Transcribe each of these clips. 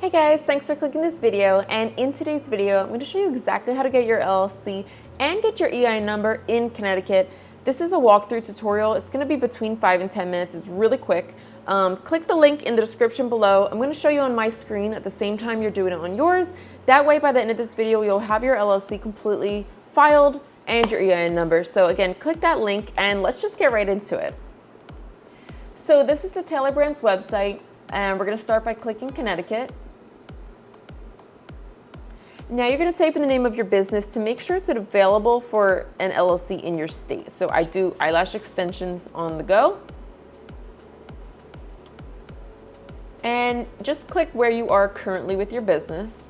Hey guys, thanks for clicking this video, and in today's video I'm going to show you exactly how to get your LLC and get your EIN number in Connecticut. This is a walkthrough tutorial. It's going to be between 5 and 10 minutes. It's really quick. Click the link in the description below. I'm going to show you on my screen at the same time you're doing it on yours. That way by the end of this video you'll have your LLC completely filed and your EIN number. So again, click that link and let's just get right into it. So this is the Tailor Brands website, and we're going to start by clicking Connecticut. Now you're going to type in the name of your business to make sure it's available for an LLC in your state. So I do eyelash extensions on the go. And just click where you are currently with your business.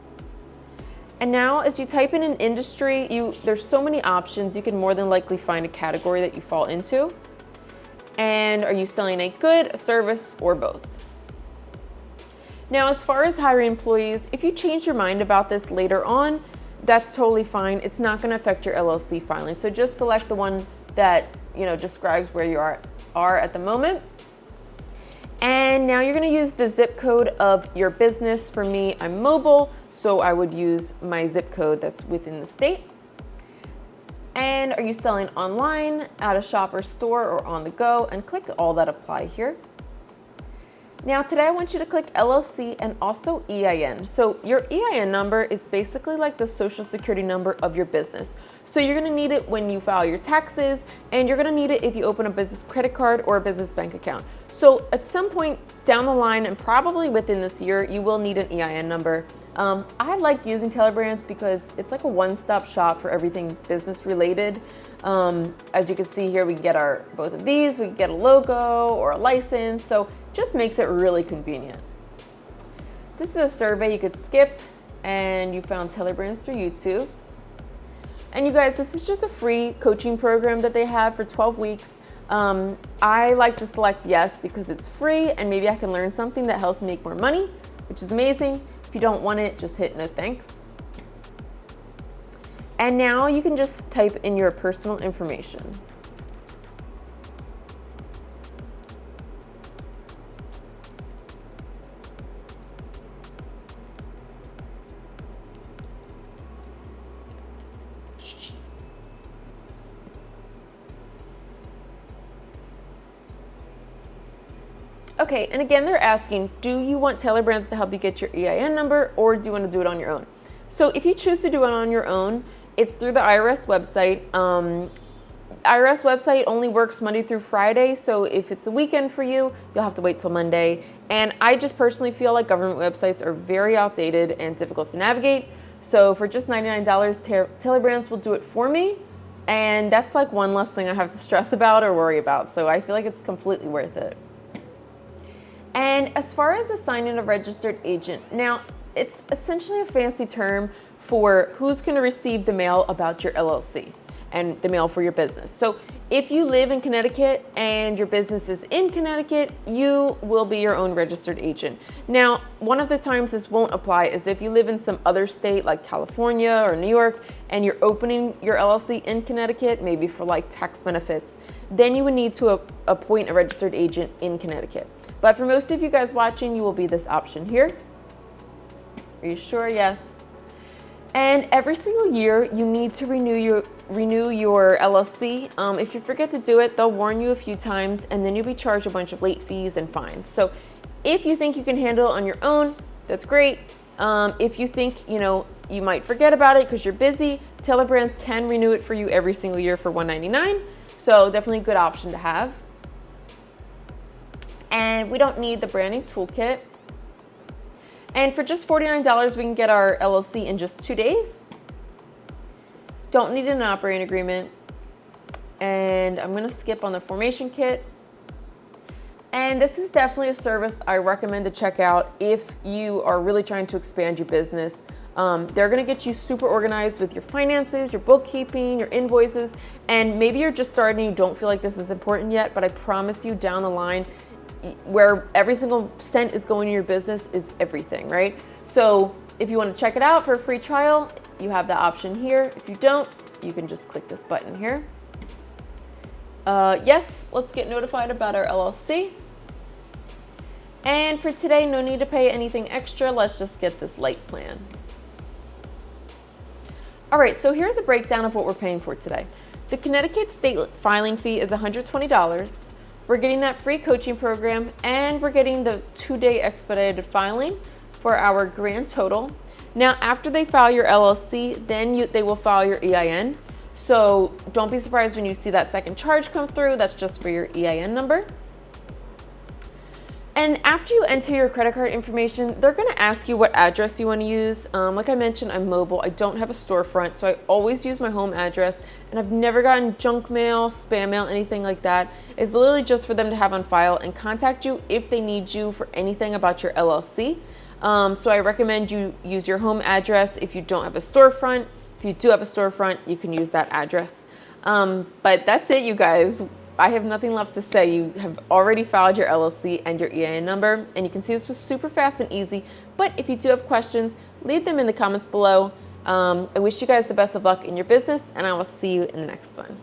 And now as you type in an industry, there's so many options. You can more than likely find a category that you fall into. And are you selling a good, a service, or both? Now, as far as hiring employees, if you change your mind about this later on, that's totally fine. It's not going to affect your LLC filing. So just select the one that describes where you are at the moment. And now you're going to use the zip code of your business. For me, I'm mobile, so I would use my zip code that's within the state. And are you selling online, at a shop or store, or on the go? And click all that apply here. Now today I want you to click LLC and also EIN. So your EIN number is basically like the social security number of your business. So you're gonna need it when you file your taxes, and you're gonna need it if you open a business credit card or a business bank account. So at some point down the line, and probably within this year, you will need an EIN number. I like using Tailor Brands because it's like a one-stop shop for everything business related. As you can see here, we can get both of these, we can get a logo or a license. So just makes it really convenient. This is a survey you could skip, and you found Tailor Brands through YouTube. And you guys, this is just a free coaching program that they have for 12 weeks. I like to select yes because it's free and maybe I can learn something that helps me make more money, which is amazing. If you don't want it, just hit no thanks. And now you can just type in your personal information. Okay, and again, they're asking, do you want Tailor Brands to help you get your EIN number, or do you want to do it on your own? So if you choose to do it on your own, it's through the IRS website. IRS website only works Monday through Friday, so if it's a weekend for you, you'll have to wait till Monday. And I just personally feel like government websites are very outdated and difficult to navigate. So for just $99, Tailor Brands will do it for me. And that's like one less thing I have to stress about or worry about. So I feel like it's completely worth it. And as far as assigning a registered agent, now it's essentially a fancy term for who's going to receive the mail about your LLC and the mail for your business. So if you live in Connecticut and your business is in Connecticut, you will be your own registered agent. Now, one of the times this won't apply is if you live in some other state like California or New York and you're opening your LLC in Connecticut, maybe for like tax benefits, then you would need to appoint a registered agent in Connecticut. But for most of you guys watching, you will be this option here. Are you sure? Yes. And every single year, you need to renew your LLC. If you forget to do it, they'll warn you a few times, and then you'll be charged a bunch of late fees and fines. So if you think you can handle it on your own, that's great. If you think you might forget about it because you're busy, Tailor Brands can renew it for you every single year for $199. So definitely a good option to have. And we don't need the branding toolkit. And for just $49, we can get our LLC in just 2 days. Don't need an operating agreement. And I'm going to skip on the formation kit. And this is definitely a service I recommend to check out if you are really trying to expand your business. They're going to get you super organized with your finances, your bookkeeping, your invoices. And maybe you're just starting, you don't feel like this is important yet, but I promise you down the line, where every single cent is going to your business is everything, right? So if you want to check it out for a free trial, you have the option here. If you don't, you can just click this button here. Yes, let's get notified about our LLC. And for today, no need to pay anything extra. Let's just get this light plan. All right, so here's a breakdown of what we're paying for today. The Connecticut state filing fee is $120. We're getting that free coaching program, and we're getting the 2-day expedited filing for our grand total. Now, after they file your LLC, then they will file your EIN. So don't be surprised when you see that second charge come through. That's just for your EIN number. And after you enter your credit card information, they're gonna ask you what address you wanna use. Like I mentioned, I'm mobile. I don't have a storefront, so I always use my home address, and I've never gotten junk mail, spam mail, anything like that. It's literally just for them to have on file and contact you if they need you for anything about your LLC. So I recommend you use your home address if you don't have a storefront. If you do have a storefront, you can use that address. But that's it, you guys. I have nothing left to say. You have already filed your LLC and your EIN number, and you can see this was super fast and easy. But if you do have questions, leave them in the comments below. I wish you guys the best of luck in your business, and I will see you in the next one.